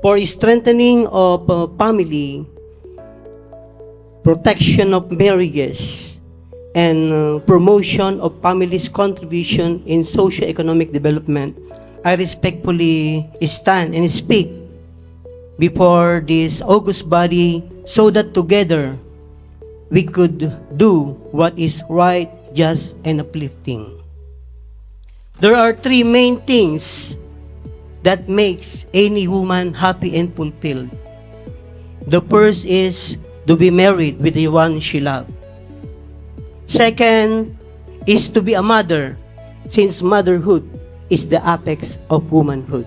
for strengthening of family, protection of marriages, and promotion of families' contribution in socio-economic development, I respectfully stand and speak before this august body so that together we could do what is right, just, and uplifting. There are three main things that makes any woman happy and fulfilled. The first is to be married with the one she loves. Second is to be a mother, since motherhood is the apex of womanhood.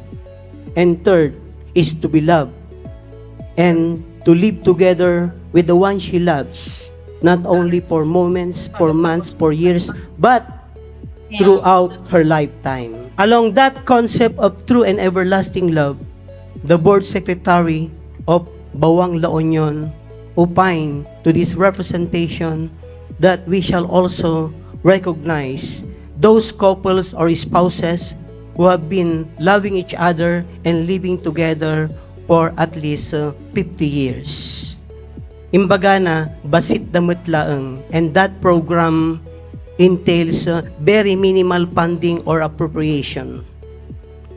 And third is to be loved and to live together with the one she loves, not only for moments, for months, for years, but throughout her lifetime. Along that concept of true and everlasting love, the board secretary of Bawang La Union opined to this representation that we shall also recognize those couples or spouses who have been loving each other and living together for at least 50 years. Imbaga na, basit damot laeng, and that program entails very minimal funding or appropriation.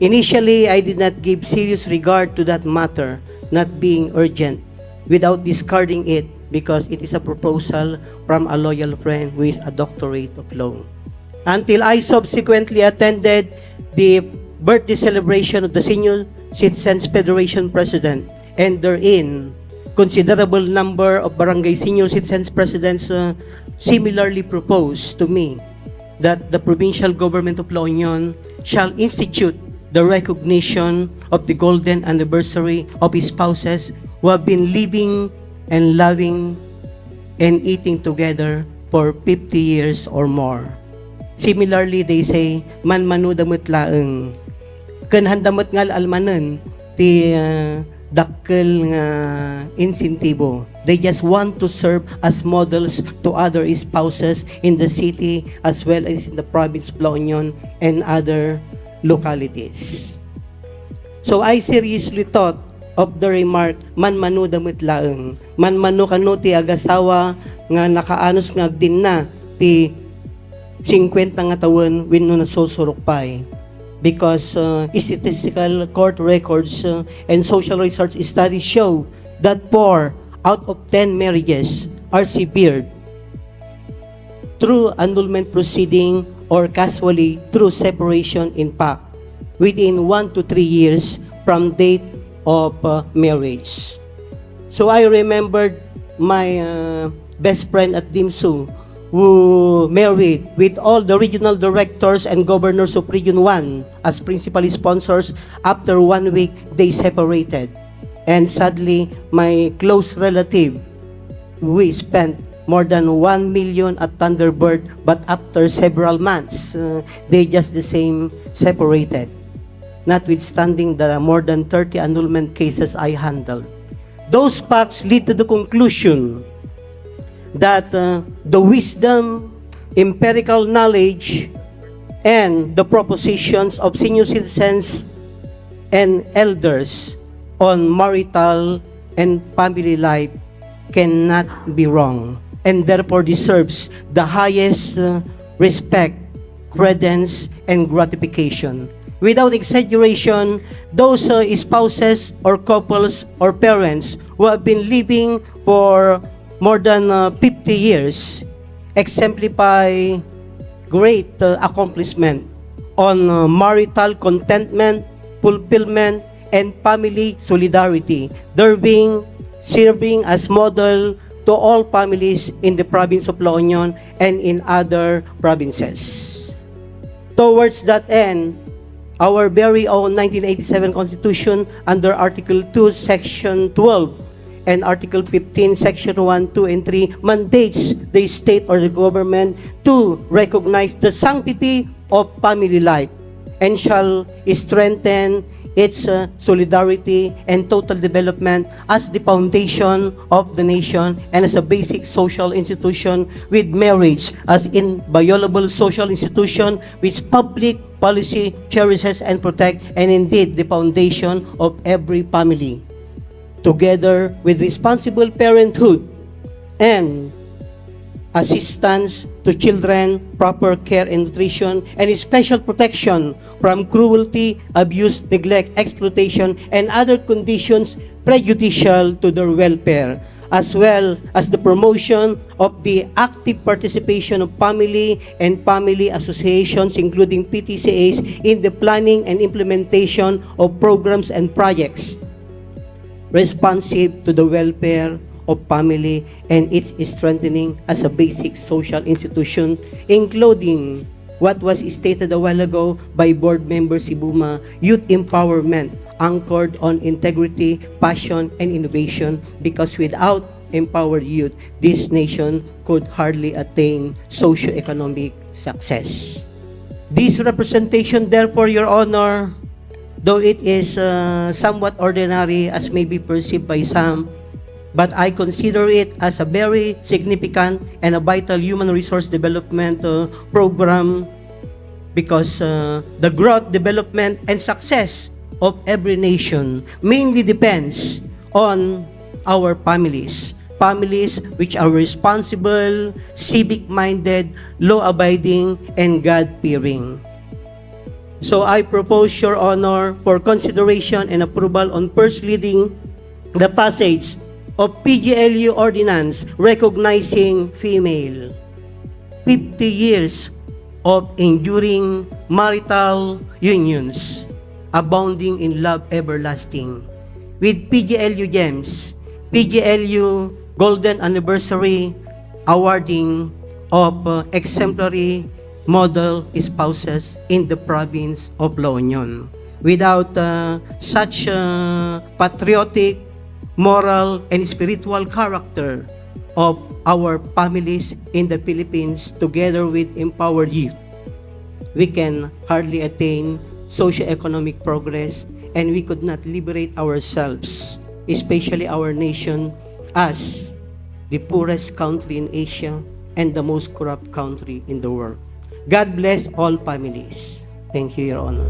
Initially, I did not give serious regard to that matter, not being urgent, without discarding it because it is a proposal from a loyal friend who is a doctorate of law. Until I subsequently attended the birthday celebration of the Senior Citizens Federation President, and therein, considerable number of barangay senior citizens presidents similarly proposed to me that the provincial government of La Union shall institute the recognition of the golden anniversary of spouses who have been living and loving and eating together for 50 years or more. Similarly, they say, man manu damot laeng. Kanhan damot ngal almanen, ti dakkel nga insentibo. They just want to serve as models to other spouses in the city as well as in the province of La Union and other localities. So I seriously thought of the remark, man manu damot laeng. Man manu kanu ti agasawa nga nakaanos nga agdin na ti 50 nga taon wenno nasusurukpay. Because statistical court records and social research studies show that 4 out of 10 marriages are severed through annulment proceeding or casually through separation in fact within 1 to 3 years from date of marriage. So I remembered my best friend at Dimsu who married with all the regional directors and governors of Region 1 as principal sponsors. After 1 week, they separated. And sadly, my close relative, we spent more than 1 million at Thunderbird, but after several months, they just the same separated. Notwithstanding the more than 30 annulment cases I handled. Those facts lead to the conclusion that the wisdom, empirical knowledge, and the propositions of senior citizens and elders on marital and family life cannot be wrong, and therefore deserves the highest respect, credence, and gratification. Without exaggeration, those spouses or couples or parents who have been living for more than 50 years exemplify great accomplishment on marital contentment, fulfillment, and family solidarity, serving as model to all families in the province of La Union and in other provinces. Towards that end, our very own 1987 Constitution under Article 2, Section 12, and Article 15, Section 1, 2, and 3 mandates the state or the government to recognize the sanctity of family life and shall strengthen its solidarity and total development as the foundation of the nation and as a basic social institution, with marriage as inviolable social institution which public policy cherishes and protect, and indeed the foundation of every family. Together with responsible parenthood and assistance to children, proper care and nutrition, and special protection from cruelty, abuse, neglect, exploitation, and other conditions prejudicial to their welfare, as well as the promotion of the active participation of family and family associations, including PTCAs, in the planning and implementation of programs and projects responsive to the welfare of family and its strengthening as a basic social institution, including what was stated a while ago by Board Member Sibuma, youth empowerment anchored on integrity, passion, and innovation, because without empowered youth, this nation could hardly attain socio-economic success. This representation, therefore, Your Honor, though it is somewhat ordinary as may be perceived by some, but I consider it as a very significant and a vital human resource development program, because the growth, development, and success of every nation mainly depends on our families. Families which are responsible, civic-minded, law-abiding, and God-fearing. So I propose, Your Honor, for consideration and approval on first reading the passage of PGLU Ordinance recognizing female 50 years of enduring marital unions abounding in love everlasting, with PGLU Gems, PGLU Golden Anniversary awarding of exemplary model spouses in the province of La Union. Without such patriotic, moral, and spiritual character of our families in the Philippines, together with empowered youth, we can hardly attain socio-economic progress, and we could not liberate ourselves, especially our nation, as the poorest country in Asia and the most corrupt country in the world. God bless all families. Thank you, Your Honor.